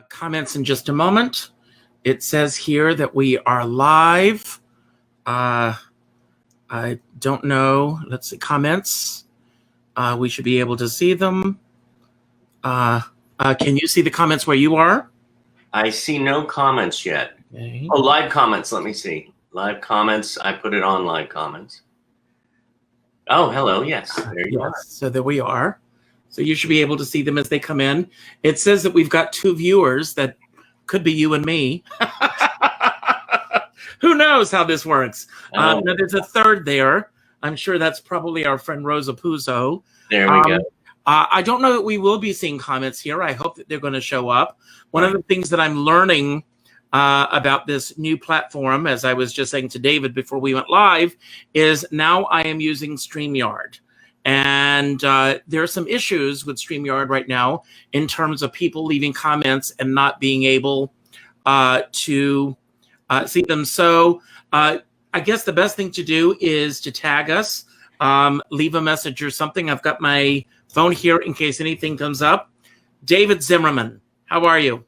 Comments in just a moment. It says here that we are live. I don't know. Let's see. Comments. We should be able to see them. Can you see the comments where you are? I see no comments yet. Okay. Oh, live comments. Let me see. Live comments. I put it on live comments. Oh, hello. Yes. There you are. So there we are. So you should be able to see them as they come in. It says that we've got 2 viewers. That could be you and me. Who knows how this works? Now there's a 3rd there. I'm sure that's probably our friend Rosa Puzo. There we go. I don't know that we will be seeing comments here. I hope that they're going to show up. One of the things that I'm learning about this new platform, as I was just saying to David before we went live, is now I am using StreamYard. And there are some issues with StreamYard right now in terms of people leaving comments and not being able to see them. So I guess the best thing to do is to tag us, leave a message or something. I've got my phone here in case anything comes up. David Zimmerman, how are you?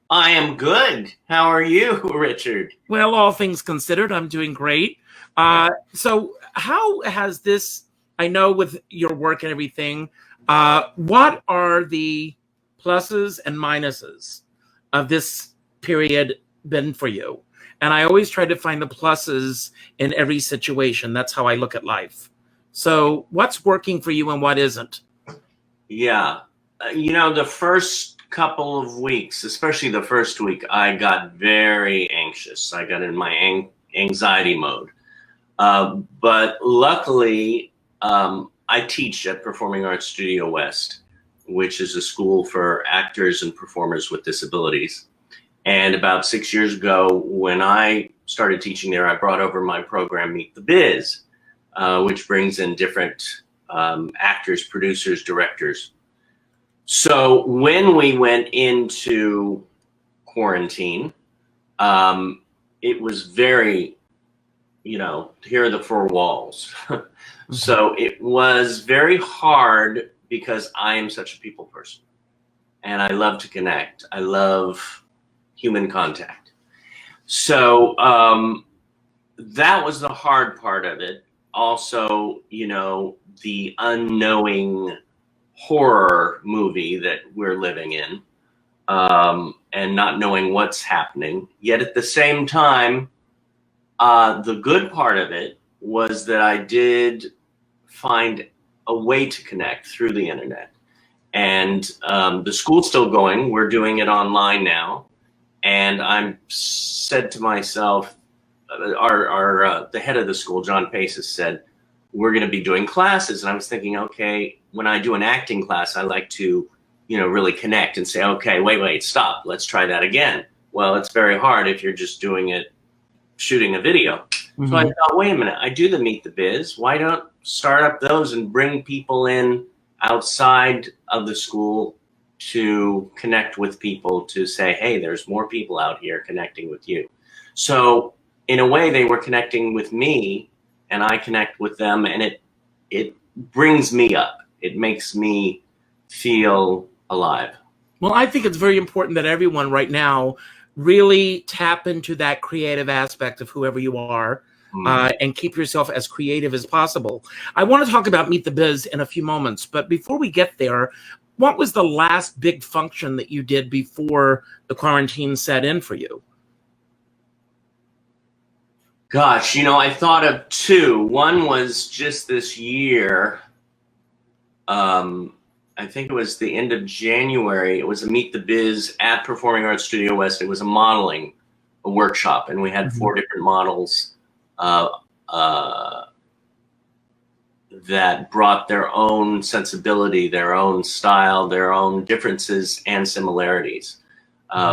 I am good. How are you, Richard? Well, all things considered, I'm doing great. So how has this, I know with your work and everything, what are the pluses and minuses of this period been for you? And I always try to find the pluses in every situation. That's how I look at life. So what's working for you and what isn't? Yeah. The first couple of weeks, especially the first week, I got very anxious. I got in my anxiety mode. But luckily, I teach at Performing Arts Studio West, which is a school for actors and performers with disabilities. And about 6 years ago, when I started teaching there, I brought over my program, Meet the Biz, which brings in different actors, producers, directors. So when we went into quarantine, it was very, here are the 4 walls. So it was very hard because I am such a people person and I love to connect. I love human contact. So that was the hard part of it. Also, the unknowing horror movie that we're living in, and not knowing what's happening. Yet at the same time, the good part of it was that I did find a way to connect through the internet. And the school's still going. We're doing it online now. And I'm said to myself, the head of the school, John Pace, has said, we're going to be doing classes. And I was thinking, okay, when I do an acting class, I like to, really connect and say, okay, wait, stop. Let's try that again. Well, it's very hard if you're just doing it, shooting a video. Mm-hmm. So I thought, wait a minute, I do the Meet the Biz. Why don't start up those and bring people in outside of the school to connect with people, to say, hey, there's more people out here connecting with you. So in a way, they were connecting with me and I connect with them, and it brings me up. It makes me feel alive. Well, I think it's very important that everyone right now really tap into that creative aspect of whoever you are, and keep yourself as creative as possible. I want to talk about Meet the Biz in a few moments, but before we get there, what was the last big function that you did before the quarantine set in for you? Gosh, I thought of 2. One was just this year. I think it was the end of January. It was a Meet the Biz at Performing Arts Studio West. It was a workshop, and we had 4 different models that brought their own sensibility, their own style, their own differences and similarities.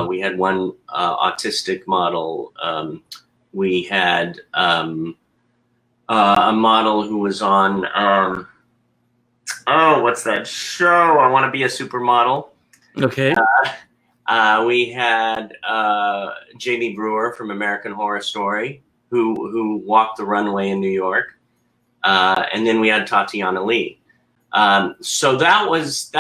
We had one autistic model. We had a model who was on, what's that show? I Want to Be a Supermodel. Okay. We had Jamie Brewer from American Horror Story, who walked the runway in New York. And then we had Tatiana Lee. So that was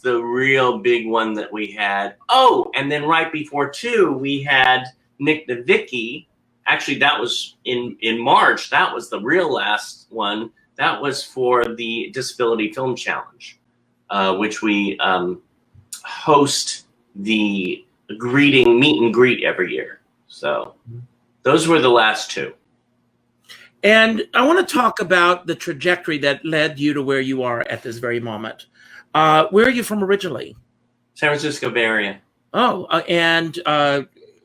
the real big one that we had. Oh, and then right before two, we had Nick Novicki. Actually, that was in March. That was the real last one. That was for the Disability Film Challenge, which we host the meet and greet every year. So those were the last two. And I want to talk about the trajectory that led you to where you are at this very moment. Where are you from originally? San Francisco Bay Area. Oh, and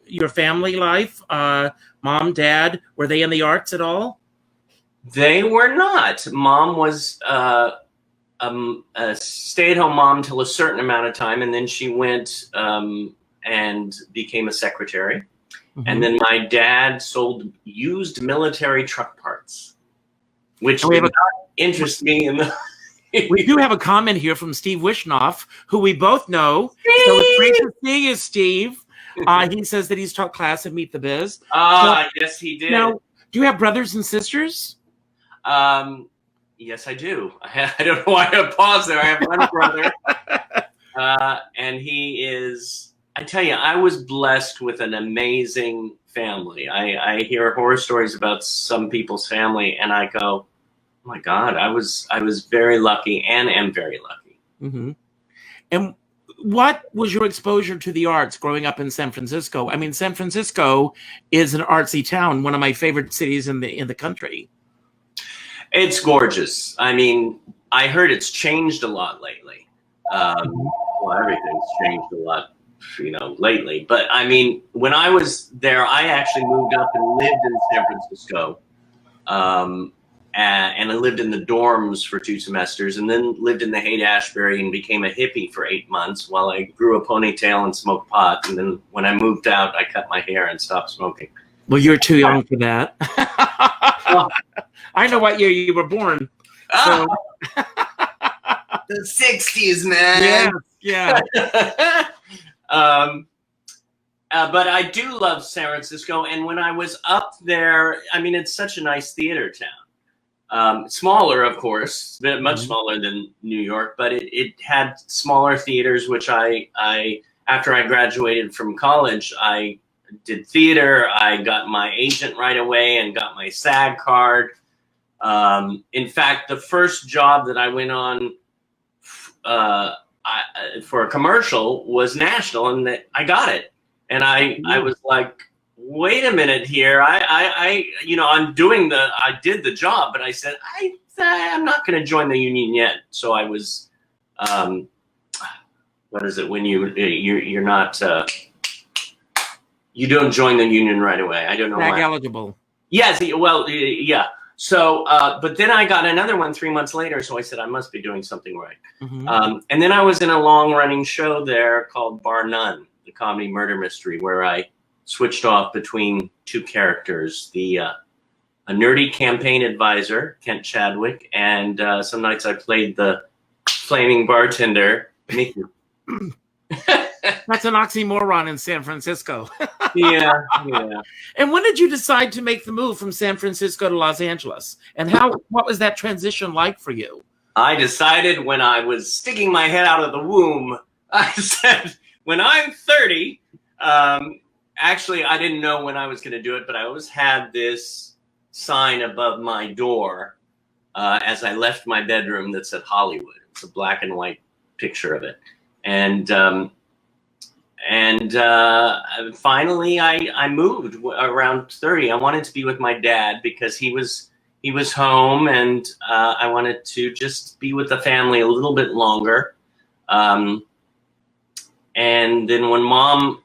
your family life, mom, dad, were they in the arts at all? They were not. Mom was a stay-at-home mom till a certain amount of time, and then she went and became a secretary. Mm-hmm. And then my dad sold used military truck parts, which did not interest me in the... We do have a comment here from Steve Wishnoff, who we both know. Steve! So it's great to see you, Steve. He says that he's taught class at Meet the Biz. Yes, he did. Now, do you have brothers and sisters? Yes, I do. I don't know why I paused there. I have one brother, and he is... I tell you, I was blessed with an amazing family. I hear horror stories about some people's family, and I go, "Oh my God, I was very lucky, and am very lucky." Mm-hmm. And what was your exposure to the arts growing up in San Francisco? I mean, San Francisco is an artsy town, one of my favorite cities in the country. It's gorgeous. I mean, I heard it's changed a lot lately. Well, everything's changed a lot, lately. But I mean, when I was there, I actually moved up and lived in San Francisco. And I lived in the dorms for 2 semesters, and then lived in the Haight-Ashbury and became a hippie for 8 months while I grew a ponytail and smoked pot. And then when I moved out, I cut my hair and stopped smoking. Well, you're too young for that. I know what year you were born. So. The 60s, man. Yeah. But I do love San Francisco. And when I was up there, I mean, it's such a nice theater town. Smaller, of course, but much smaller than New York. But it had smaller theaters, which I after I graduated from college, I did theater. I got my agent right away and got my SAG card. In fact, the first job that I went on for a commercial was national, and that I got it. And I was like, wait a minute here. I did the job, but I said, I'm not going to join the union yet. So I was, what is it when you're not, you don't join the union right away. I don't know why. Eligible. Yes. Well, yeah. So, but then I got another one 3 months later. So I said, I must be doing something right. Mm-hmm. And then I was in a long running show there called Bar None, the comedy murder mystery, where I switched off between 2 characters, a nerdy campaign advisor, Kent Chadwick, and some nights I played the flaming bartender, Mickey. That's an oxymoron in San Francisco. Yeah. And when did you decide to make the move from San Francisco to Los Angeles? And what was that transition like for you? I decided when I was sticking my head out of the womb, I said, when I'm 30, actually, I didn't know when I was going to do it, but I always had this sign above my door as I left my bedroom that said Hollywood. It's a black and white picture of it. And finally, I moved around 30. I wanted to be with my dad because he was home, and I wanted to just be with the family a little bit longer. And then when Mom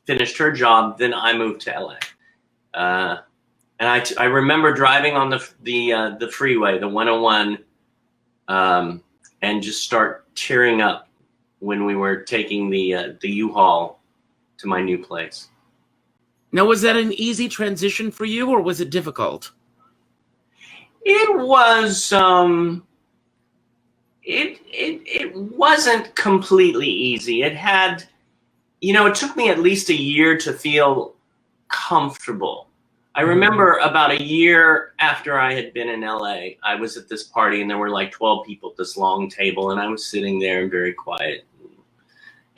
finished her job, then I moved to LA. And I remember driving on the freeway, the 101, and just start tearing up when we were taking the U-Haul to my new place. Now, was that an easy transition for you, or was it difficult? It was. It wasn't completely easy. It had, it took me at least a year to feel comfortable. I remember about a year after I had been in LA, I was at this party and there were like 12 people at this long table, and I was sitting there very quiet.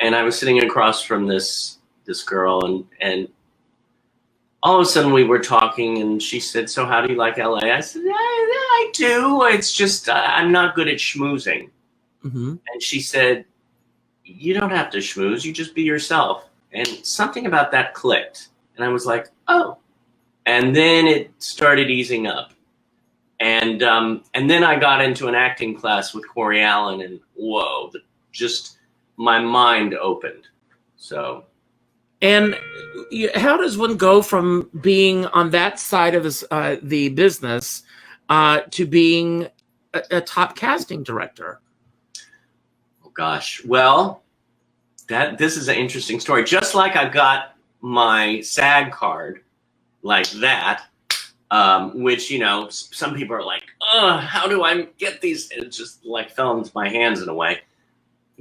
And I was sitting across from this girl, and all of a sudden we were talking, and she said, "So how do you like LA?" I said, I do. It's just I'm not good at schmoozing. Mm-hmm. And she said, "You don't have to schmooze. You just be yourself." And something about that clicked. And I was like, oh. And then it started easing up. And then I got into an acting class with Corey Allen, and whoa, just my mind opened. So. And how does one go from being on that side of the business to being a top casting director? Oh gosh, well, this is an interesting story. Just like I got my SAG card, like that, which, you know, some people are like, how do I get these? It just like fell into my hands in a way.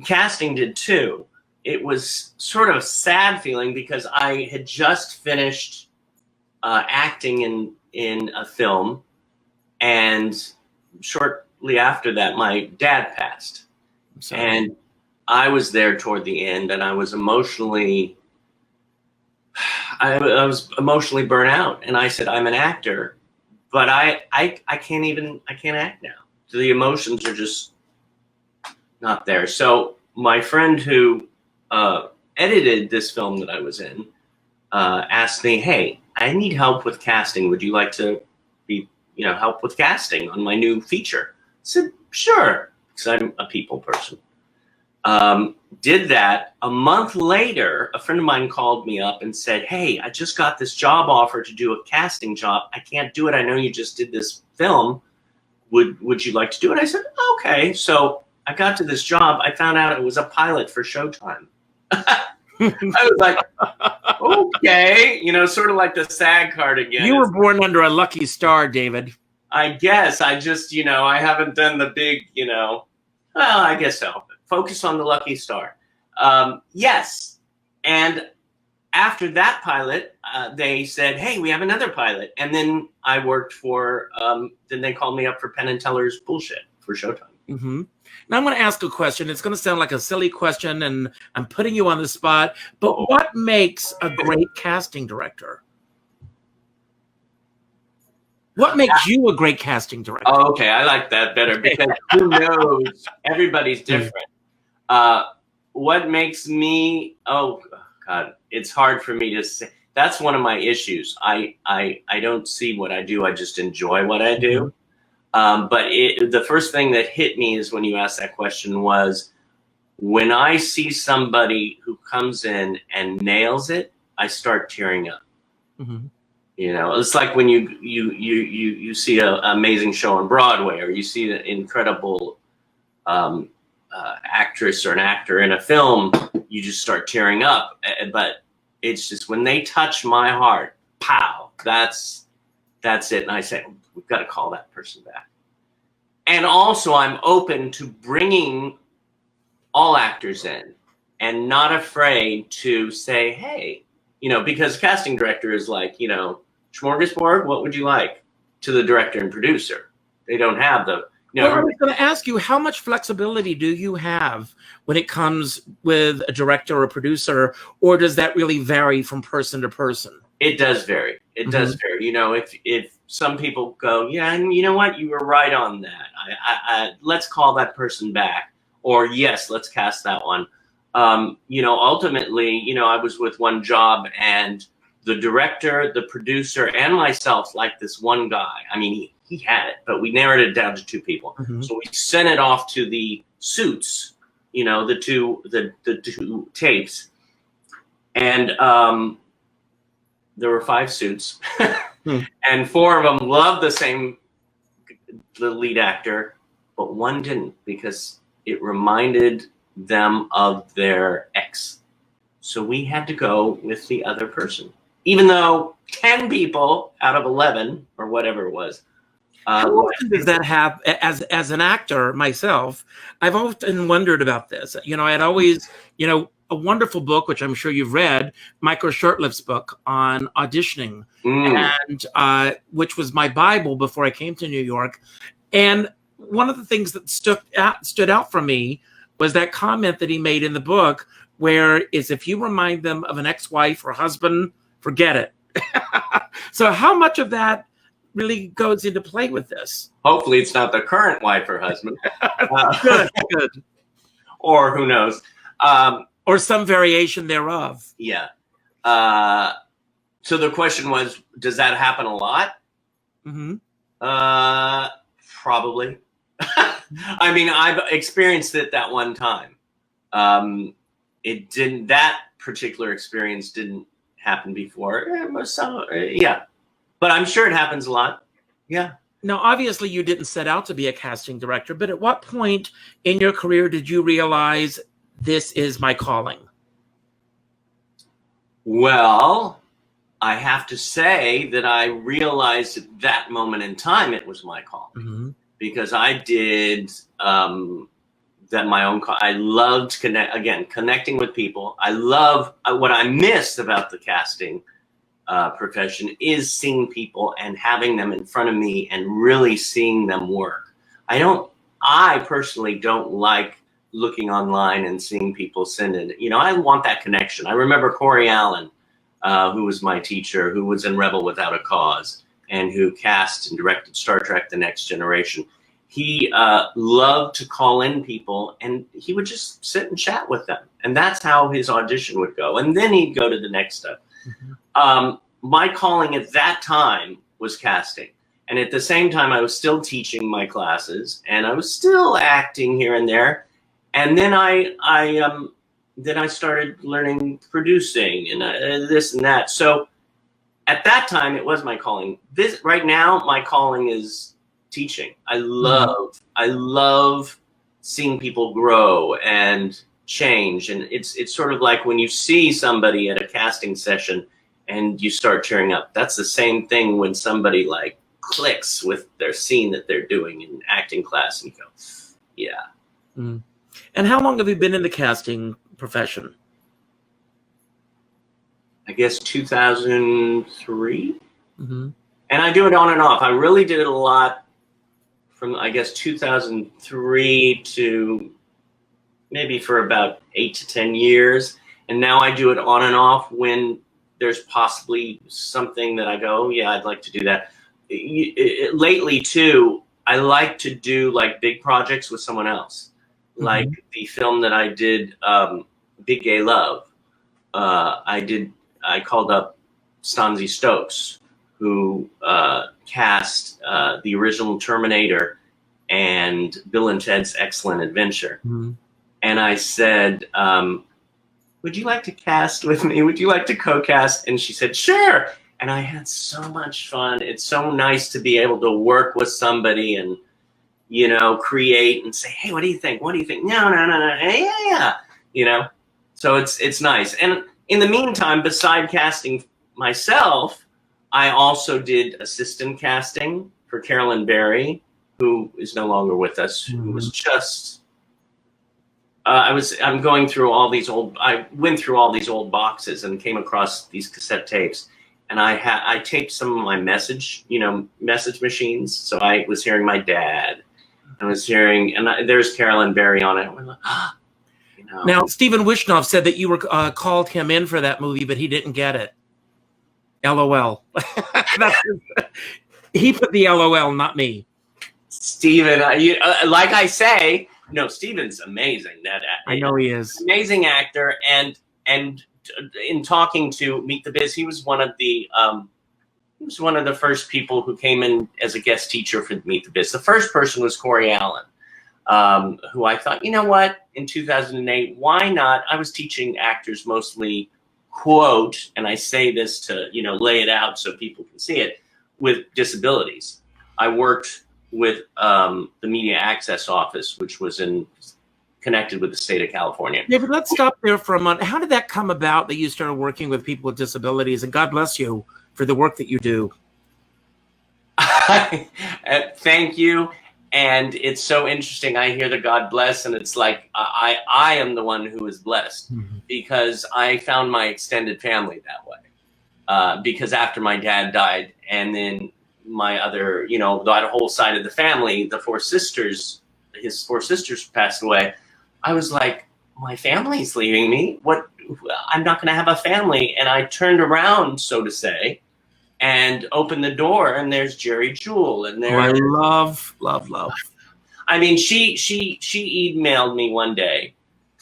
Casting did too. It was sort of a sad feeling because I had just finished acting in a film, and shortly after that, my dad passed. And I was there toward the end, and I was emotionally burnt out. And I said, I'm an actor, but I can't act now. So the emotions are just not there. So my friend who edited this film that I was in asked me, "Hey, I need help with casting. Would you like to help with casting on my new feature?" I said, "Sure," because I'm a people person. Did that. A month later, a friend of mine called me up and said, "Hey, I just got this job offer to do a casting job. I can't do it. I know you just did this film. Would you like to do it?" I said, "Okay." So I got to this job. I found out it was a pilot for Showtime. I was like, okay, sort of like the SAG card again. You were born under a lucky star, David. I guess I just, I haven't done the big, well, I guess so. Focus on the lucky star. Yes. And after that pilot, they said, "Hey, we have another pilot." And then I worked for, then they called me up for Penn and Teller's Bullshit for Showtime. Mm-hmm. Now I'm going to ask a question. It's going to sound like a silly question, and I'm putting you on the spot. But what makes a great casting director? What makes you a great casting director? Oh, okay, I like that better because who knows? Everybody's different. What makes me? Oh God, it's hard for me to say. That's one of my issues. I don't see what I do. I just enjoy what I do. But the first thing that hit me is when you asked that question was when I see somebody who comes in and nails it, I start tearing up. Mm-hmm. It's like when you see an amazing show on Broadway, or you see an incredible actress or an actor in a film, you just start tearing up. But it's just when they touch my heart, pow, that's it. And I say, we've got to call that person back. And also I'm open to bringing all actors in and not afraid to say, hey, because casting director is like, smorgasbord, what would you like, to the director and producer. They don't have the, Well, I was going to ask you, how much flexibility do you have when it comes with a director or a producer, or does that really vary from person to person? It does vary. It does vary. If some people go, yeah, and you know what, you were right on that. I let's call that person back, or yes, let's cast that one. Ultimately, I was with one job, and the director, the producer, and myself liked this one guy. I mean, he had it, but we narrowed it down to two people. Mm-hmm. So we sent it off to the suits, the two tapes, and there were 5 suits, and 4 of them loved the lead actor, but one didn't, because it reminded them of their ex. So we had to go with the other person, even though 10 people out of 11 or whatever it was. How often does that have, as an actor myself, I've often wondered about this. I'd always, a wonderful book, which I'm sure you've read, Michael Shurtleff's book on auditioning, and which was my Bible before I came to New York. And one of the things that stood out for me was that comment that he made in the book, where is if you remind them of an ex-wife or husband, forget it. So how much of that really goes into play with this? Hopefully it's not the current wife or husband. Good. Or who knows. Or some variation thereof. Yeah. So the question was, does that happen a lot? Mm-hmm. Probably. I mean, I've experienced it that one time. That particular experience didn't happen before. Yeah. But I'm sure it happens a lot. Yeah. Now, obviously, you didn't set out to be a casting director, but at what point in your career did you realize this is my calling? Well, I have to say that I realized at that moment in time it was my calling, because I did that my own. I loved connecting with people. I love what I missed about the casting profession is seeing people and having them in front of me and really seeing them work. I personally don't like looking online and seeing people send in, I want that connection. I remember Corey Allen, who was my teacher, who was in Rebel Without a Cause and who cast and directed Star Trek: The Next Generation. He loved to call in people and he would just sit and chat with them. And that's how his audition would go. And then he'd go to the next step. My calling at that time was casting. And at the same time, I was still teaching my classes and I was still acting here and there. And then I started learning producing and this and that. So at that time, it was my calling. Right now, my calling is teaching. I love seeing people grow and change. And it's sort of like when you see somebody at a casting session and you start tearing up. That's the same thing when somebody like clicks with their scene that they're doing in acting class and you go, yeah. And how long have you been in the casting profession? I guess 2003. And I do it on and off. I really did it a lot from, I guess, 2003 to maybe for about 8 to 10 years. And now I do it on and off when there's possibly something that I go, oh, yeah, I'd like to do that. Lately, too, I like to do like big projects with someone else. Like the film that I did, Big Gay Love. I called up Stanzi Stokes, who cast the original Terminator and Bill and Ted's Excellent Adventure. And I said, would you like to cast with me? Would you like to co-cast? And she said, sure. And I had so much fun. It's so nice to be able to work with somebody and, create and say, hey, what do you think? What do you think? No. Yeah. So it's nice. And in the meantime, beside casting myself, I also did assistant casting for Carolyn Berry, who is no longer with us, who was just, I went through all these old boxes and came across these cassette tapes. And I taped some of my message machines. So I was hearing my dad. There's Carolyn Berry on it. We're like, Now, Stephen Wishnoff said that you were called him in for that movie, but he didn't get it. LOL. He put the LOL, not me. Stephen, like I say, no, Stephen's amazing. I know he is. Amazing actor. And in talking to Meet the Biz, he was one of the first people who came in as a guest teacher for Meet the Biz. The first person was Corey Allen, who I thought, you know what, in 2008, why not? I was teaching actors mostly, quote, and I say this to, lay it out so people can see it, with disabilities. I worked with the Media Access Office, which was connected with the state of California. Yeah, but let's stop there for a moment. How did that come about that you started working with people with disabilities? And God bless you for the work that you do. Thank you. And it's so interesting. I hear the God bless, and it's like I am the one who is blessed because I found my extended family that way. Because after my dad died, and then my other, that whole side of the family, his 4 sisters passed away. I was like, my family's leaving me. What? I'm not going to have a family. And I turned around, so to say, and opened the door, and there's Jerry Jewell, and there. I love. I mean, she emailed me one day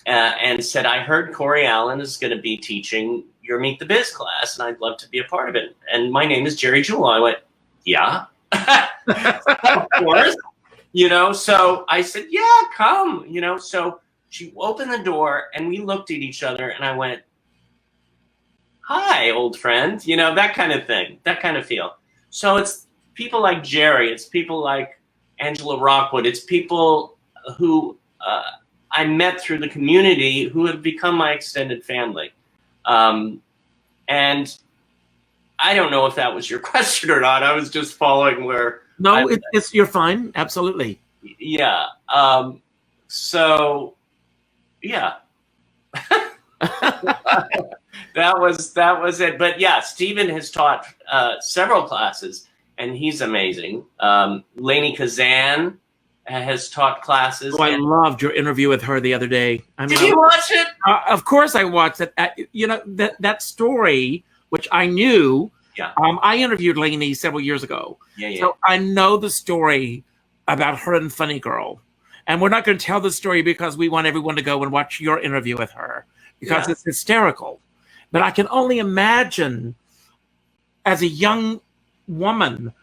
and said, "I heard Corey Allen is going to be teaching your Meet the Biz class, and I'd love to be a part of it. And my name is Jerry Jewell." I went, "Yeah, of course." So I said, "Yeah, come." So she opened the door, and we looked at each other, and I went, "Hi, old friend," that kind of thing, that kind of feel. So it's people like Jerry, it's people like Angela Rockwood, it's people who I met through the community who have become my extended family. And I don't know if that was your question or not. I was just following where. No, you're fine. Absolutely. Yeah. So, yeah. That was it. But yeah, Stephen has taught several classes, and he's amazing. Lainey Kazan has taught classes. Oh, I loved your interview with her the other day. Did you watch it? Of course I watched it. That story, which I knew. Yeah. I interviewed Lainey several years ago. Yeah. So I know the story about her and Funny Girl. And we're not going to tell the story because we want everyone to go and watch your interview with her because it's hysterical. But I can only imagine as a young woman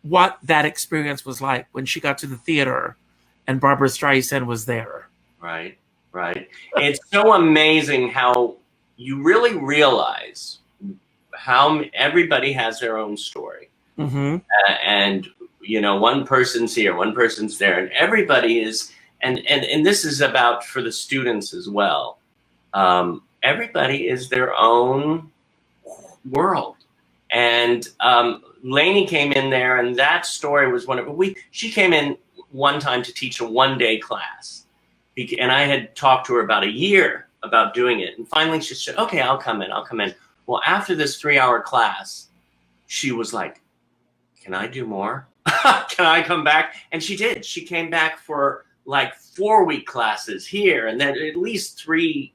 what that experience was like when she got to the theater and Barbara Streisand was there. Right. It's so amazing how you really realize how everybody has their own story. Mm-hmm. And, one person's here, one person's there, and everybody is, and this is about for the students as well. Everybody is their own world. And Lainey came in there, and that story was she came in one time to teach a one-day class. And I had talked to her about a year about doing it. And finally she said, "Okay, I'll come in. Well, after this 3-hour class, she was like, "Can I do more? Can I come back?" And she did. She came back for like 4-week classes here, and then at least 3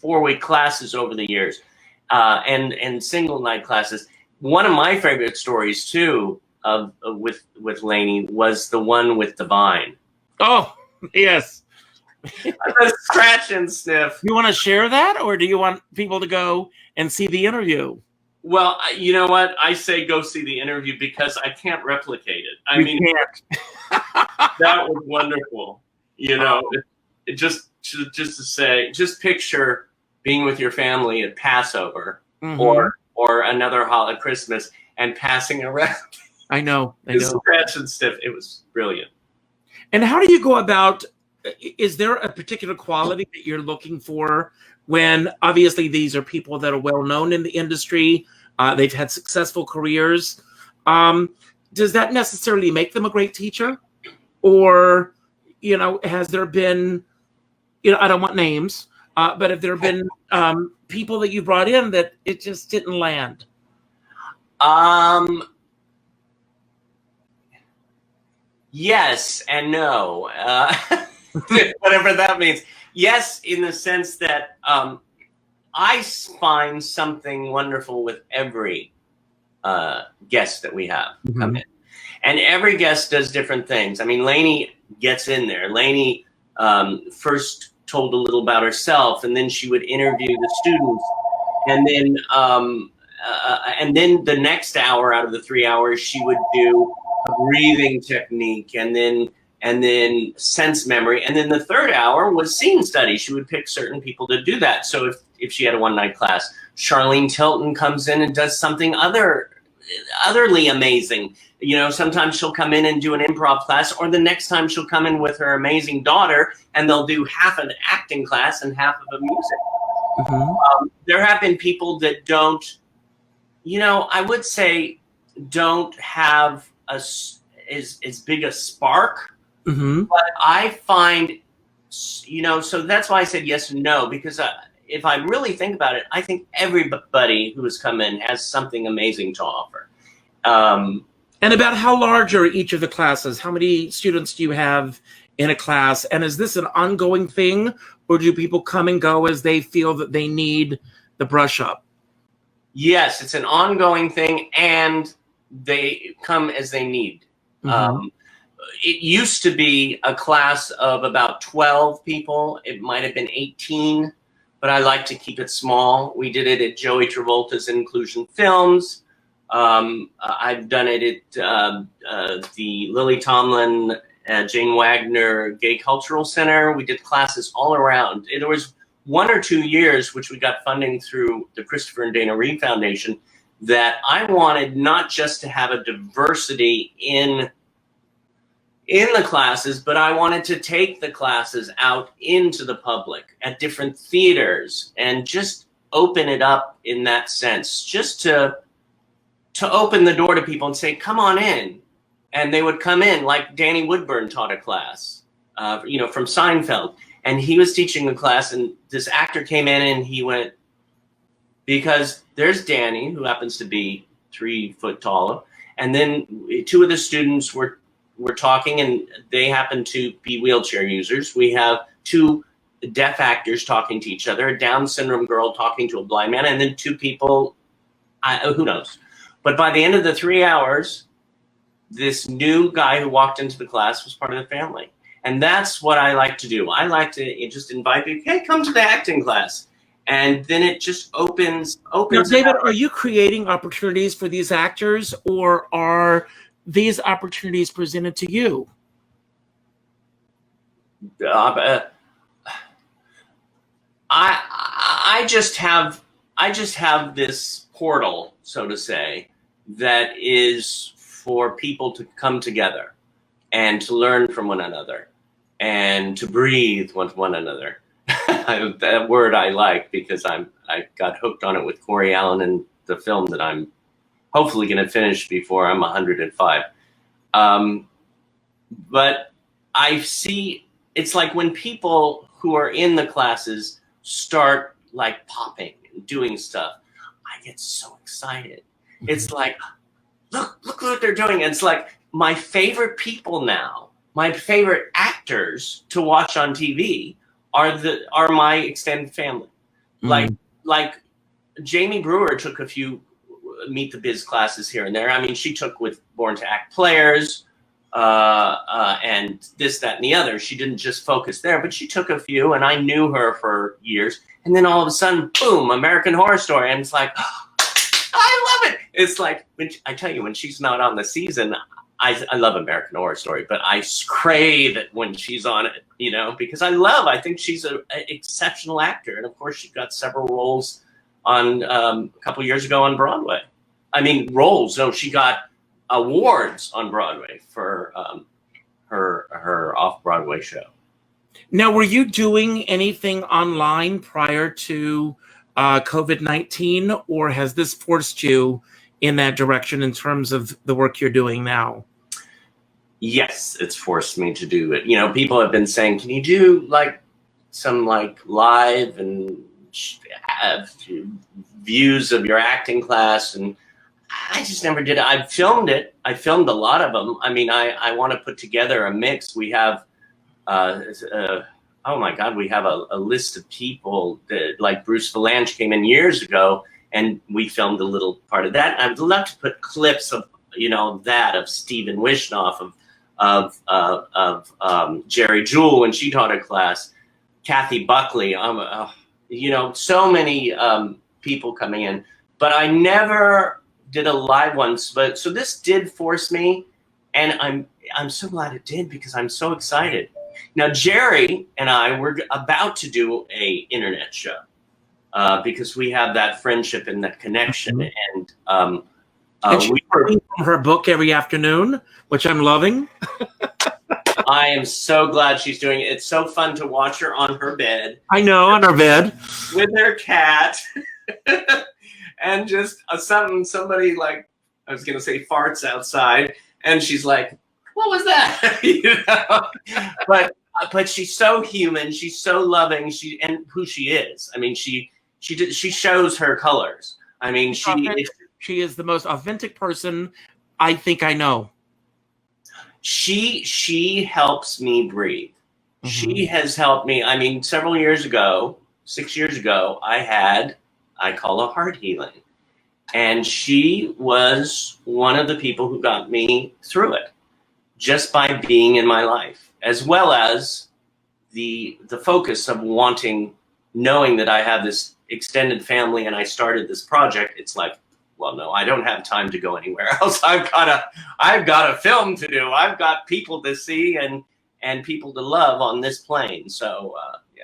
4-week classes over the years, and single night classes. One of my favorite stories too with Lainey was the one with Divine. Oh, yes. The scratch and sniff. You want to share that, or do you want people to go and see the interview? Well, you know what? I say go see the interview because I can't replicate it. I mean, that was wonderful. It just to say, just picture being with your family at Passover or another holiday, Christmas, and passing around. I know. Scratch and sniff. It was brilliant. And how do you go about? Is there a particular quality that you're looking for when obviously these are people that are well known in the industry? They've had successful careers. Does that necessarily make them a great teacher? Or, has there been, I don't want names, but have there been people that you brought in that it just didn't land? Yes and no. Whatever that means. Yes, in the sense that I find something wonderful with every guest that we have come in. And every guest does different things. I mean, Lainey gets in there. Lainey first told a little about herself, and then she would interview the students. And then the next hour out of the 3 hours, she would do a breathing technique, and then sense memory. And then the third hour was scene study. She would pick certain people to do that. So if she had a one-night class, Charlene Tilton comes in and does something utterly amazing. Sometimes she'll come in and do an improv class, or the next time she'll come in with her amazing daughter, and they'll do half an acting class and half of a music. There have been people that don't, I would say don't have as big a spark Mm-hmm. But I find, so that's why I said yes and no, because if I really think about it, I think everybody who has come in has something amazing to offer. And about how large are each of the classes? How many students do you have in a class? And is this an ongoing thing, or do people come and go as they feel that they need the brush up? Yes, it's an ongoing thing, and they come as they need. Mm-hmm. It used to be a class of about 12 people. It might have been 18, but I like to keep it small. We did it at Joey Travolta's Inclusion Films. I've done it at the Lily Tomlin, Jane Wagner Gay Cultural Center. We did classes all around. There was 1 or 2 years, which we got funding through the Christopher and Dana Reeve Foundation, that I wanted not just to have a diversity in the classes, but I wanted to take the classes out into the public at different theaters and just open it up in that sense, just to open the door to people and say, come on in. And they would come in, like Danny Woodburn taught a class, from Seinfeld. And he was teaching a class, and this actor came in and he went, because there's Danny, who happens to be 3 foot taller, and then 2 of the students were talking, and they happen to be wheelchair users. We have 2 deaf actors talking to each other, a Down syndrome girl talking to a blind man, and then 2 people, who knows. But by the end of the 3 hours, this new guy who walked into the class was part of the family. And that's what I like to do. I like to just invite people, hey, come to the acting class. And then it just opens. Now, David, are you creating opportunities for these actors, or are these opportunities presented to you? I just have this portal, so to say, that is for people to come together and to learn from one another and to breathe with one another. That word I like, because I got hooked on it with Corey Allen in the film that I'm hopefully going to finish before I'm 105. But I see, it's like when people who are in the classes start like popping and doing stuff, I get so excited. Mm-hmm. It's like, look what they're doing. And it's like my favorite people now, my favorite actors to watch on TV are my extended family. Mm-hmm. Like Jamie Brewer took a few Meet the Biz classes here and there. I mean, she took with Born to Act players and this, that, and the other. She didn't just focus there, but she took a few, and I knew her for years. And then all of a sudden, boom, American Horror Story. And it's like, I love it. It's like, I tell you, when she's not on the season, I love American Horror Story, but I crave it when she's on it, because I think she's an exceptional actor. And of course, she got several roles on a couple years ago on Broadway. I mean, roles. No, she got awards on Broadway for her off-Broadway show. Now, were you doing anything online prior to COVID-19, or has this forced you in that direction in terms of the work you're doing now? Yes, it's forced me to do it. People have been saying, can you do some live and have views of your acting class? And I just never did it. I filmed it. I filmed a lot of them. I mean, I want to put together a mix. We have, oh my God, we have a list of people that, like Bruce Valanche came in years ago, and we filmed a little part of that. I would love to put clips of, of Stephen Wishnoff, of Jerry Jewell when she taught a class, Kathy Buckley, so many people coming in, but I never did a live one. But so this did force me, and I'm so glad it did, because I'm so excited. Now, Jerry and I were about to do a internet show because we have that friendship and that connection. Mm-hmm. And she's reading from her book every afternoon, which I'm loving. I am so glad she's doing it. It's so fun to watch her on her bed. I know, on her bed. With her cat. And just somebody, like, I was going to say farts outside. And she's like, what was that? You know? But she's so human. She's so loving. And who she is. I mean, she shows her colors. I mean, she is the most authentic person I think I know. She helps me breathe. Mm-hmm. She has helped me. I mean, 6 years ago, I call a heart healing. And she was one of the people who got me through it just by being in my life, as well as the focus of knowing that I have this extended family and I started this project. It's like, well, no, I don't have time to go anywhere else. I've got a film to do. I've got people to see and people to love on this plane. So, yeah.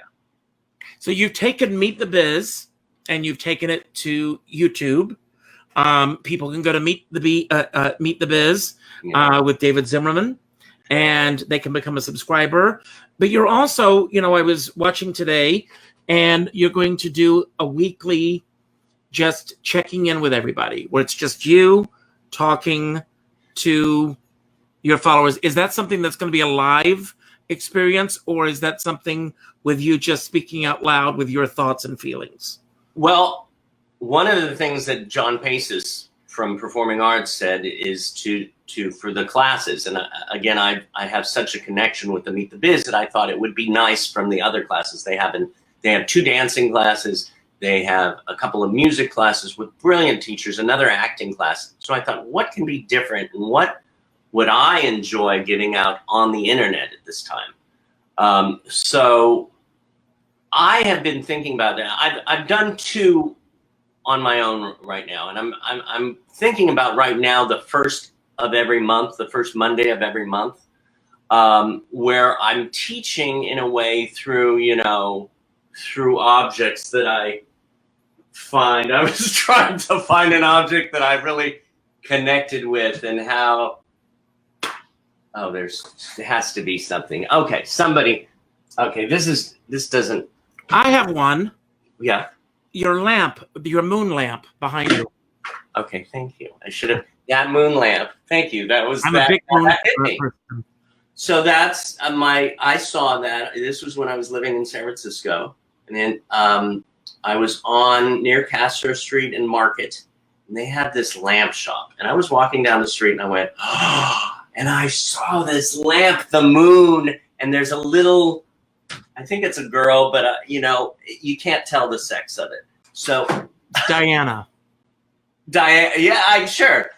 So you've taken Meet the Biz and you've taken it to YouTube. People can go to Meet the Biz with David Zimmerman, and they can become a subscriber. But you're also, I was watching today, and you're going to do a weekly just checking in with everybody, where it's just you talking to your followers. Is that something that's going to be a live experience, or is that something with you just speaking out loud with your thoughts and feelings? Well, one of the things that John Paces from Performing Arts said is to for the classes, and again, I have such a connection with the Meet the Biz that I thought it would be nice from the other classes they have. They have 2 dancing classes. They have a couple of music classes with brilliant teachers, another acting class. So I thought, what can be different, and what would I enjoy giving out on the internet at this time? So I have been thinking about that. I've done 2 on my own right now, and I'm thinking about right now the first of every month, the first Monday of every month, where I'm teaching in a way through objects that I find. I was trying to find an object that I really connected with, and how. Oh, there has to be something. Okay, somebody. Okay, this doesn't. I have one. Yeah. Your lamp, your moon lamp behind you. Okay, thank you. I should have that moon lamp. Thank you. That was I'm a big moon person. So that's I saw that. This was when I was living in San Francisco, and then I was near Castro Street and Market, and they had this lamp shop, and I was walking down the street, and I went, oh, and I saw this lamp, the moon, and there's a little. I think it's a girl, but you can't tell the sex of it. So, Diana, yeah, I'm sure.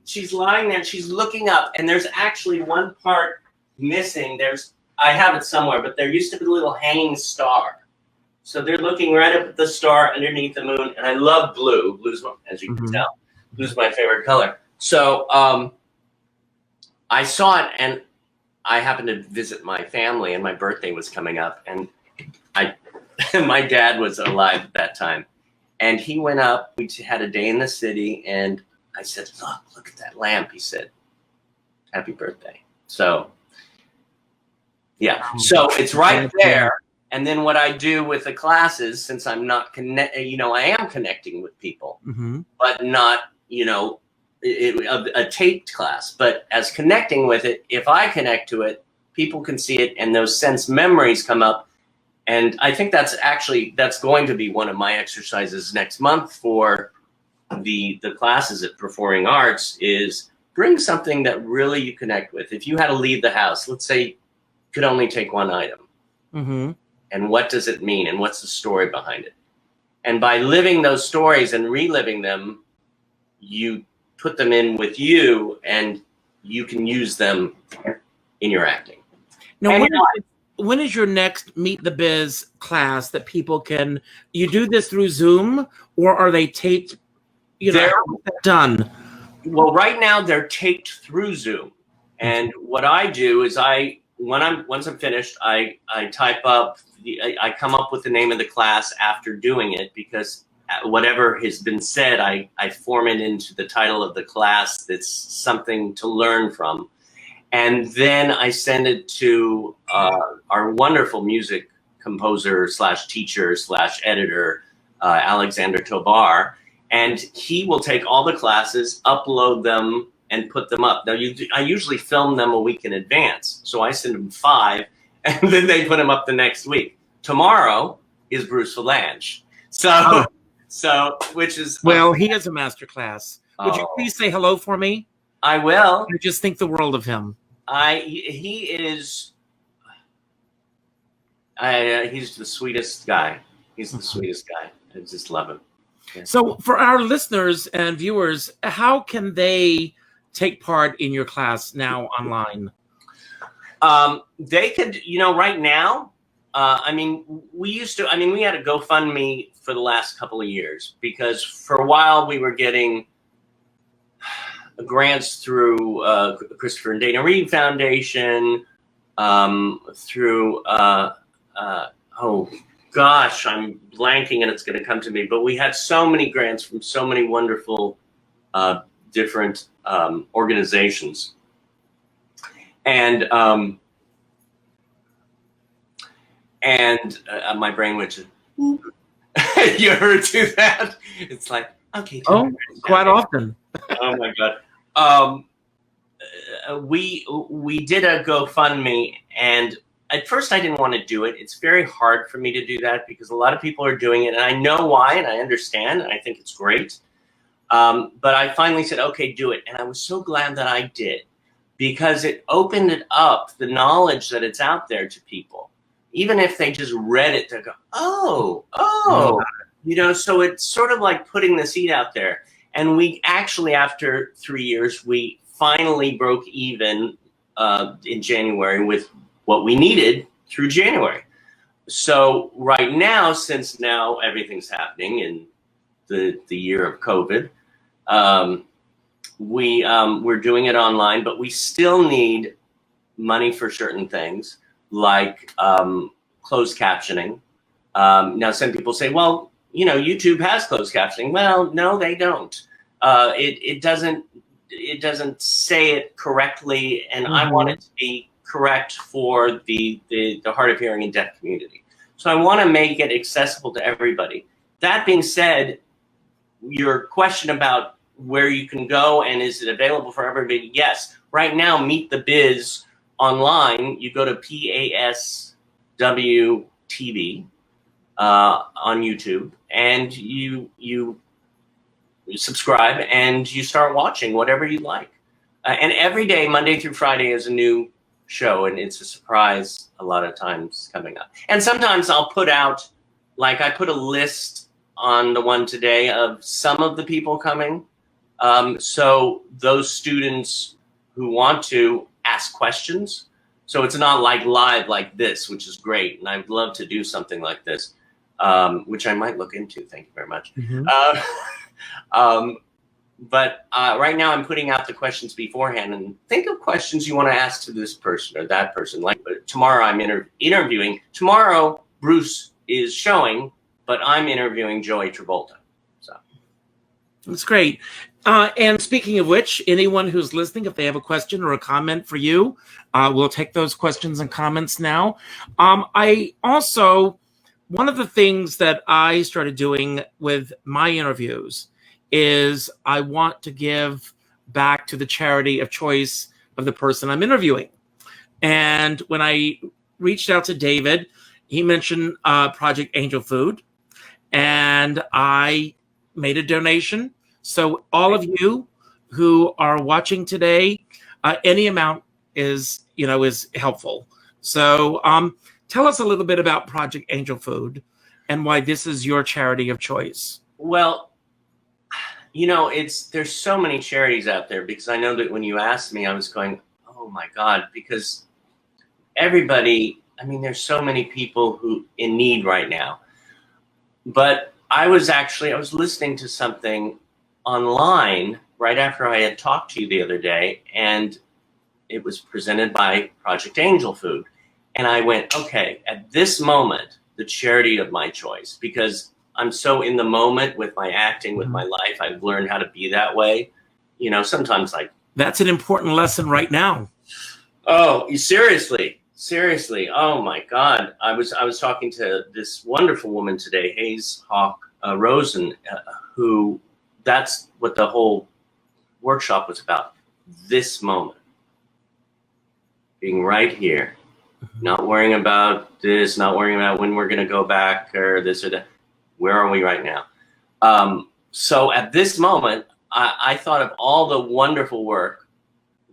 She's lying there. She's looking up, and there's actually one part missing. I have it somewhere, but there used to be a little hanging star. So they're looking right up at the star underneath the moon, and I love blue. Blue's, as you can tell, blue's my favorite color. So I saw it, and I happened to visit my family, and my birthday was coming up, and my dad was alive at that time, and he went up. We had a day in the city, and I said, "Look at that lamp." He said, "Happy birthday." So, yeah, so it's right there. And then what I do with the classes, since I'm not I am connecting with people, but not a taped class, but as connecting with it, if I connect to it, people can see it, and those sense memories come up. And I think that's going to be one of my exercises next month for the classes at Performing Arts, is bring something that really you connect with. If you had to leave the house, let's say you could only take one item, and what does it mean, and what's the story behind it? And by living those stories and reliving them, you put them in with you, and you can use them in your acting. Now, when is your next Meet the Biz class that people can? You do this through Zoom, or are they taped? How is that done? Well, right now they're taped through Zoom, and what I do is once I'm finished, I type up I come up with the name of the class after doing it, because whatever has been said, I form it into the title of the class that's something to learn from. And then I send it to our wonderful music composer / teacher / editor, Alexander Tobar. And he will take all the classes, upload them and put them up. Now, I usually film them a week in advance. So I send them 5, and then they put them up the next week. Tomorrow is Bruce Valanche. So, which is... Well, he is a master class. Would you please say hello for me? I will. I just think the world of him. He is... he's the sweetest guy. He's the sweetest guy. I just love him. Yeah. So for our listeners and viewers, how can they take part in your class now online? They could, right now, we had a GoFundMe for the last couple of years, because for a while we were getting grants through Christopher and Dana Reed Foundation, through, oh gosh, I'm blanking and it's going to come to me, but we had so many grants from so many wonderful different organizations. And my brain went to, you ever do that? It's like, okay. Oh, quite often. Oh my God. We did a GoFundMe, and at first I didn't want to do it. It's very hard for me to do that because a lot of people are doing it, and I know why, and I understand, and I think it's great. But I finally said, okay, do it. And I was so glad that I did, because it opened up the knowledge that it's out there to people. Even if they just read it, they go, oh, so it's sort of like putting the seed out there. And we actually, after 3 years, we finally broke even in January with what we needed through January. So right now, since now everything's happening in the year of COVID, we're doing it online, but we still need money for certain things, like closed captioning. Now, some people say, well, YouTube has closed captioning. Well, no, they don't. It doesn't say it correctly, and I want it to be correct for the hard of hearing and deaf community. So I want to make it accessible to everybody. That being said, your question about where you can go and is it available for everybody? Yes. Right now, Meet the Biz online, you go to PASW TV on YouTube, and you subscribe and you start watching whatever you like. And every day, Monday through Friday, is a new show, and it's a surprise a lot of times coming up. And sometimes I'll put out, like I put a list on the one today of some of the people coming. So those students who want to ask questions. So it's not like live like this, which is great. And I'd love to do something like this, which I might look into. Thank you very much. But right now I'm putting out the questions beforehand, and think of questions you want to ask to this person or that person. Like tomorrow I'm interviewing. Tomorrow Bruce is showing, but I'm interviewing Joey Travolta. So that's great. And speaking of which, anyone who's listening, if they have a question or a comment for you, we'll take those questions and comments now. I also, one of the things that I started doing with my interviews is I want to give back to the charity of choice of the person I'm interviewing. And when I reached out to David, he mentioned Project Angel Food, and I made a donation. So all of you who are watching today, any amount is helpful. So tell us a little bit about Project Angel Food and why this is your charity of choice. Well, there's so many charities out there, because I know that when you asked me, I was going, oh my God, because everybody, there's so many people who in need right now. But I was listening to something online right after I had talked to you the other day, and it was presented by Project Angel Food. And I went, okay, at this moment, the charity of my choice, because I'm so in the moment with my acting, with my life. I've learned how to be that way. Sometimes that's an important lesson right now. Oh, seriously. Oh my God. I was talking to this wonderful woman today, Hayes Hawk Rosen, who that's what the whole workshop was about. this moment, being right here, not worrying about this, not worrying about when we're going to go back or this or that. Where are we right now? So at this moment, I thought of all the wonderful work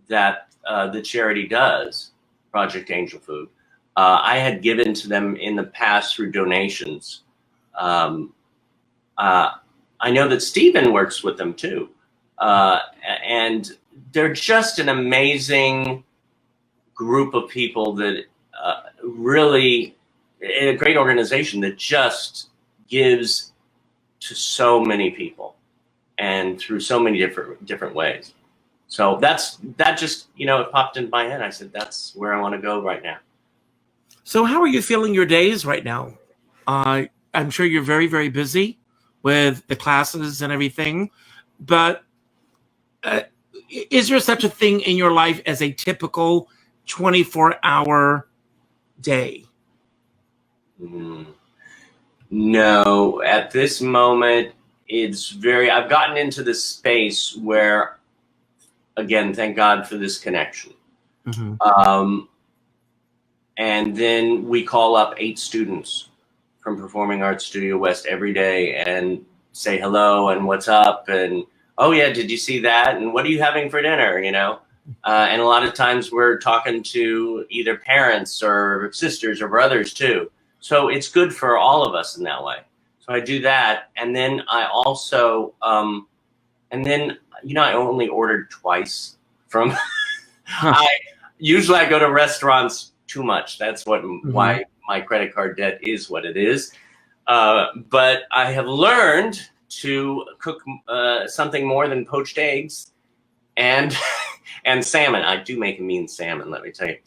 that the charity does, Project Angel Food. I had given to them in the past through donations. I know that Stephen works with them too. And they're just an amazing group of people that really, a great organization that just gives to so many people and through so many different ways. So that just, it popped into my head. I said, that's where I want to go right now. So how are you feeling your days right now? I'm sure you're very, very busy with the classes and everything, but is there such a thing in your life as a typical 24-hour day? No, at this moment, I've gotten into this space where, again, thank God for this connection. Mm-hmm. And then we call up 8 students from Performing Arts Studio West every day and say hello and what's up and, oh yeah, did you see that? And what are you having for dinner? And a lot of times we're talking to either parents or sisters or brothers too. So it's good for all of us in that way. So I do that. And then I also, I only ordered twice from, usually I go to restaurants too much. That's why my credit card debt is what it is. But I have learned to cook something more than poached eggs and salmon. I do make a mean salmon, let me tell you.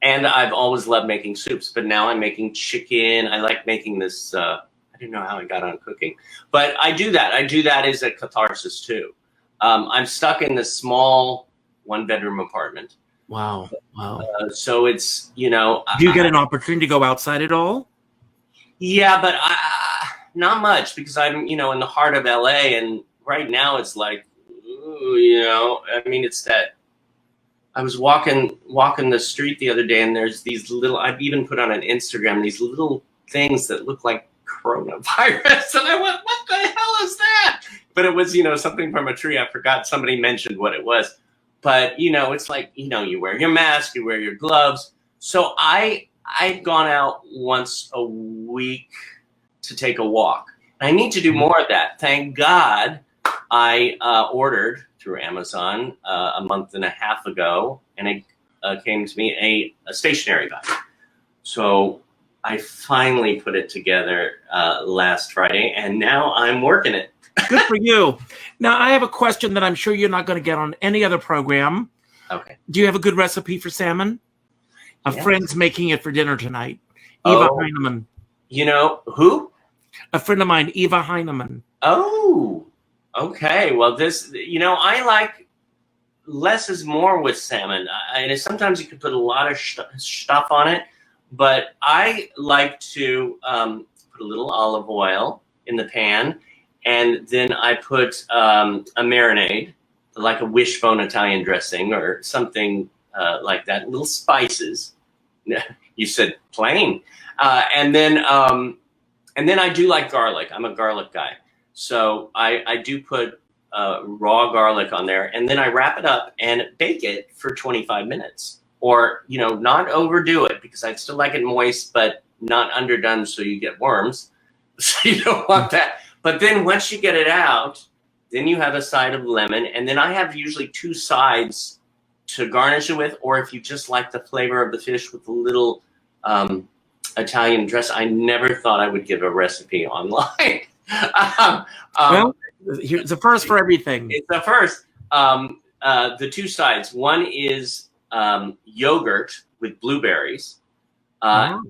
And I've always loved making soups, but now I'm making chicken. I like making this. I didn't know how I got on cooking, but I do that. I do that as a catharsis too. I'm stuck in this small 1-bedroom apartment. Wow. So it's, do you get an opportunity to go outside at all? Yeah, but not much because I'm, in the heart of LA. And right now it's like, it's that I was walking the street the other day and there's these little, I've even put on an Instagram, these little things that look like coronavirus. And I went, what the hell is that? But it was, something from a tree. I forgot, somebody mentioned what it was. But, it's like, you wear your mask, you wear your gloves. So I've gone out once a week to take a walk. I need to do more of that. Thank God I ordered through Amazon a month and a half ago, and it came to me a stationary bike. So I finally put it together last Friday, and now I'm working it. Good for you. Now, I have a question that I'm sure you're not going to get on any other program. Okay. Do you have a good recipe for salmon? A friend's making it for dinner tonight. Eva Heinemann. Who? A friend of mine, Eva Heinemann. Oh, okay. Well, I like less is more with salmon. And sometimes you can put a lot of stuff on it, but I like to put a little olive oil in the pan. And then I put a marinade, like a wishbone Italian dressing or something like that, little spices. You said plain. And then I do like garlic. I'm a garlic guy. So I do put raw garlic on there. And then I wrap it up and bake it for 25 minutes. Or, not overdo it because I'd still like it moist, but not underdone so you get worms. So you don't want that. But then once you get it out, then you have a side of lemon. And then I have usually 2 sides to garnish it with. Or if you just like the flavor of the fish with a little Italian dress. I never thought I would give a recipe online. Well, here's the first for everything. It's the first. The 2 sides. One is yogurt with blueberries. Or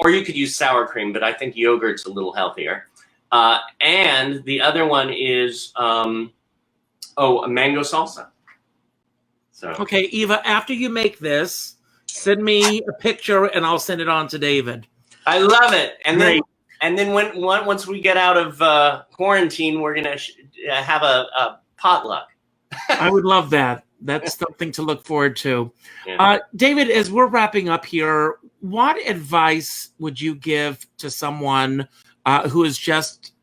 you could use sour cream, but I think yogurt's a little healthier. And the other one is a mango salsa. So okay, Eva, after you make this, send me a picture and I'll send it on to David. I love it. And then once we get out of quarantine, we're gonna have a potluck. I would love that. That's something to look forward to. Yeah. David, as we're wrapping up here, what advice would you give to someone who is just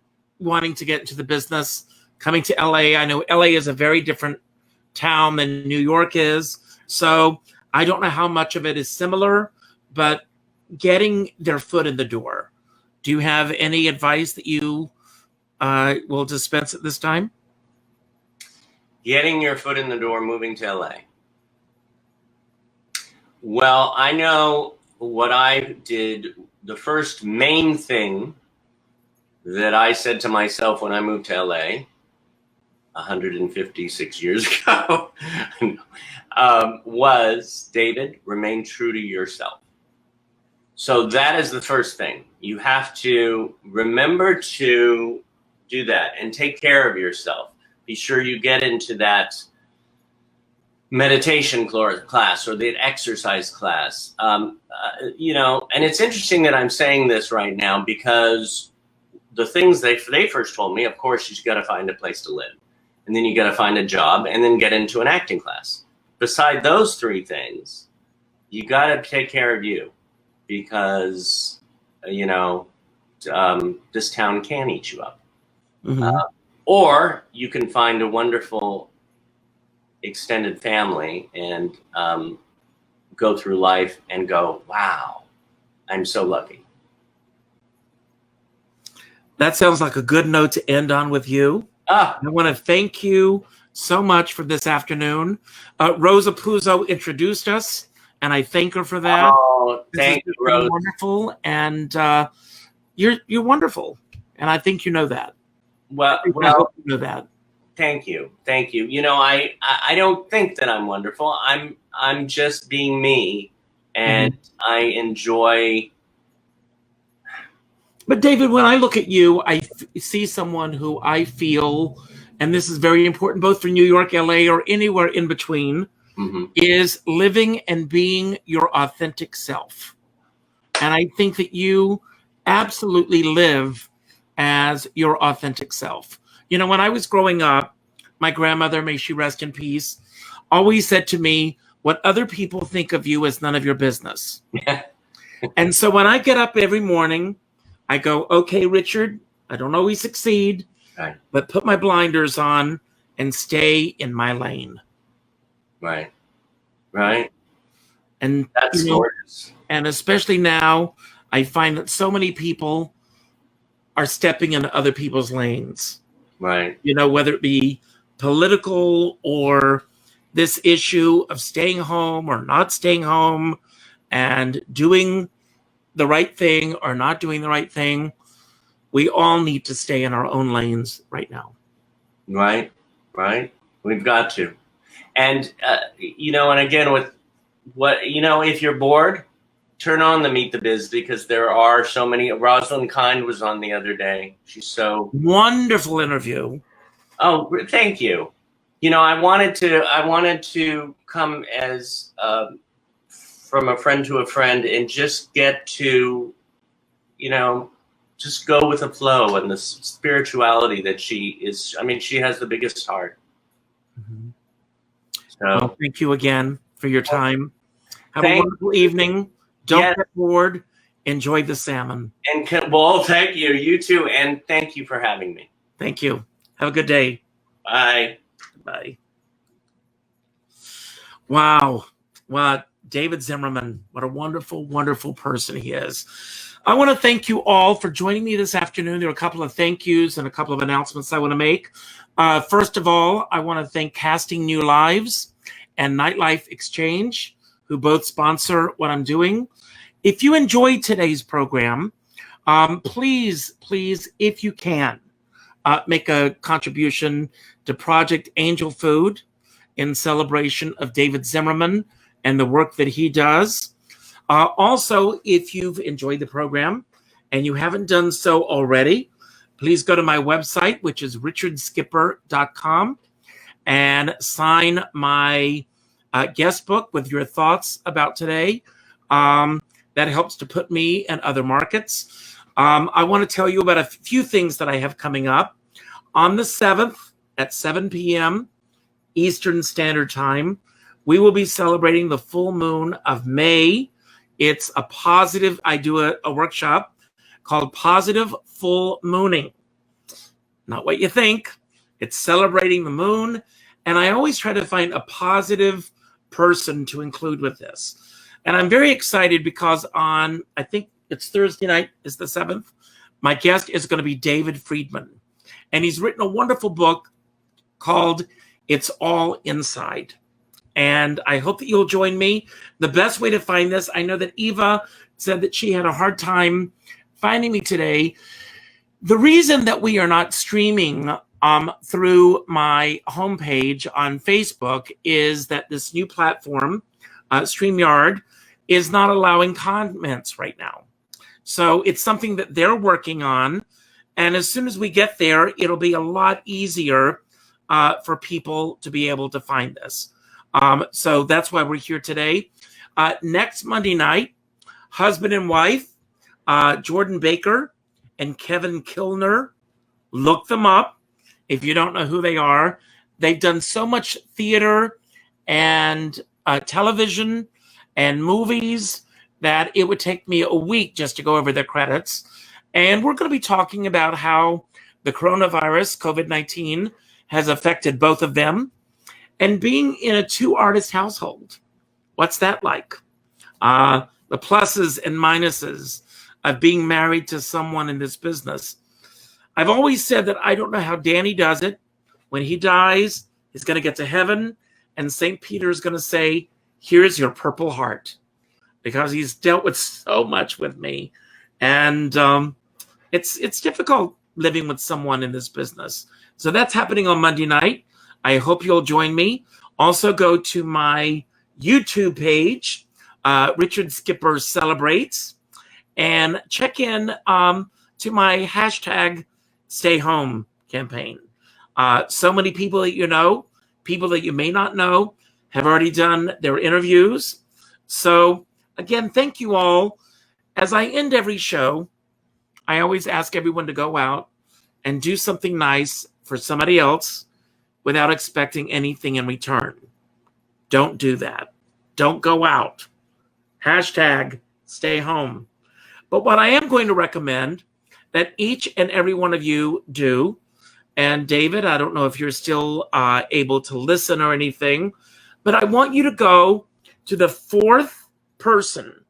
wanting to get into the business, coming to LA? I know LA is a very different town than New York is. So I don't know how much of it is similar, but getting their foot in the door. Do you have any advice that you will dispense at this time? Getting your foot in the door, moving to LA. Well, I know what I did. The first main thing that I said to myself when I moved to LA 156 years ago was, David, remain true to yourself. So that is the first thing. You have to remember to do that and take care of yourself. Be sure you get into that meditation class or the exercise class. You know, and it's interesting that I'm saying this right now because the things they first told me, of course, you got to find a place to live. And then you got to find a job and then get into an acting class. Beside those three things, you got to take care of you because, you know, this town can eat you up. Mm-hmm. Or you can find a wonderful extended family and go through life and go, wow, I'm so lucky. That sounds like a good note to end on with you. I want to thank you so much for this afternoon. Rosa Puzo introduced us, and I thank her for that. Oh, thank you, Rose. Wonderful, and you're wonderful, and I think you know that. Well, I hope you know that. Thank you. You know, I don't think that I'm wonderful. I'm just being me, and I enjoy. But David, when I look at you, I see someone who I feel, and this is very important, both for New York, LA, or anywhere in between, is living and being your authentic self. And I think that you absolutely live as your authentic self. You know, when I was growing up, my grandmother, may she rest in peace, always said to me, what other people think of you is none of your business. And so when I get up every morning, I go, okay, Richard, I don't always succeed, but put my blinders on and stay in my lane. Right. And that's gorgeous. And especially now, I find that so many people are stepping into other people's lanes. Right. You know, whether it be political or this issue of staying home or not staying home and doing the right thing or not doing the right thing. We all need to stay in our own lanes right now. Right. We've got to. And, you know, and again, with what, you know, if you're bored, turn on the Meet the Biz because there are so many. Rosalind Kind was on the other day. She's so wonderful interview. Oh, thank you. You know, I wanted to come as from a friend to a friend and just get to, you know, just go with the flow and the spirituality that she is. I mean, she has the biggest heart. So, well, thank you again for your time. Have a wonderful evening. Don't get bored. Enjoy the salmon. And well, thank you. You too. And thank you for having me. Thank you. Have a good day. Bye. Bye. Wow. David Zimmerman. What a wonderful, wonderful person he is. I want to thank you all for joining me this afternoon. There are a couple of thank yous and a couple of announcements I want to make. First of all, I want to thank Casting New Lives and Nightlife Exchange, who both sponsor what I'm doing. If you enjoyed today's program, please, if you can, make a contribution to Project Angel Food in celebration of David Zimmerman and the work that he does. Also, if you've enjoyed the program and you haven't done so already, please go to my website, which is richardskipper.com, and sign my guest book with your thoughts about today. That helps to put me in other markets. I want to tell you about a few things that I have coming up. On the 7th at 7 p.m., Eastern Standard Time. We will be celebrating the full moon of May. It's a positive, I do a workshop called Positive Full Mooning. Not what you think. It's celebrating the moon. And I always try to find a positive person to include with this. And I'm very excited because on, I think it's Thursday night, is the 7th, my guest is going to be David Friedman. And he's written a wonderful book called It's All Inside. And I hope that you'll join me. The best way to find this, I know that Eva said that she had a hard time finding me today. The reason that we are not streaming through my homepage on Facebook is that this new platform, StreamYard, is not allowing comments right now. So it's something that they're working on. And as soon as we get there, it'll be a lot easier for people to be able to find this. So that's why we're here today. Next Monday night, husband and wife, Jordan Baker and Kevin Kilner, look them up if you don't know who they are. They've done so much theater and television and movies that it would take me a week just to go over their credits. And we're going to be talking about how the coronavirus, COVID-19, has affected both of them. And being in a two-artist household, what's that like? The pluses and minuses of being married to someone in this business. I've always said that I don't know how Danny does it. When he dies, he's going to get to heaven, and St. Peter is going to say, here's your Purple Heart, because he's dealt with so much with me. And it's difficult living with someone in this business. So that's happening on Monday night. I hope you'll join me. Also go to my YouTube page, Richard Skipper Celebrates, and check in to my hashtag Stay Home campaign. So many people that you know, people that you may not know, have already done their interviews. So again, thank you all. As I end every show, I always ask everyone to go out and do something nice for somebody else without expecting anything in return. Don't do that. Don't go out. Hashtag stay home. But what I am going to recommend that each and every one of you do, and David, I don't know if you're still able to listen or anything, but I want you to go to the 4th person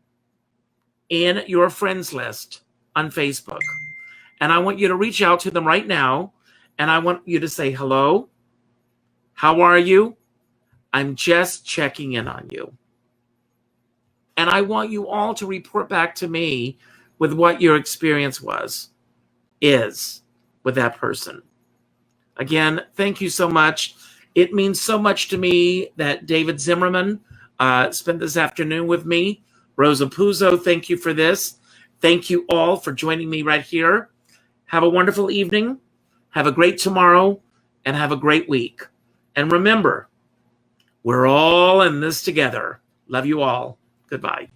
in your friends list on Facebook. And I want you to reach out to them right now. And I want you to say, hello, how are you? I'm just checking in on you. And I want you all to report back to me with what your experience is with that person. Again, thank you so much. It means so much to me that David Zimmerman spent this afternoon with me. Rosa Puzo, thank you for this. Thank you all for joining me right here. Have a wonderful evening. Have a great tomorrow, and have a great week. And remember, we're all in this together. Love you all. Goodbye.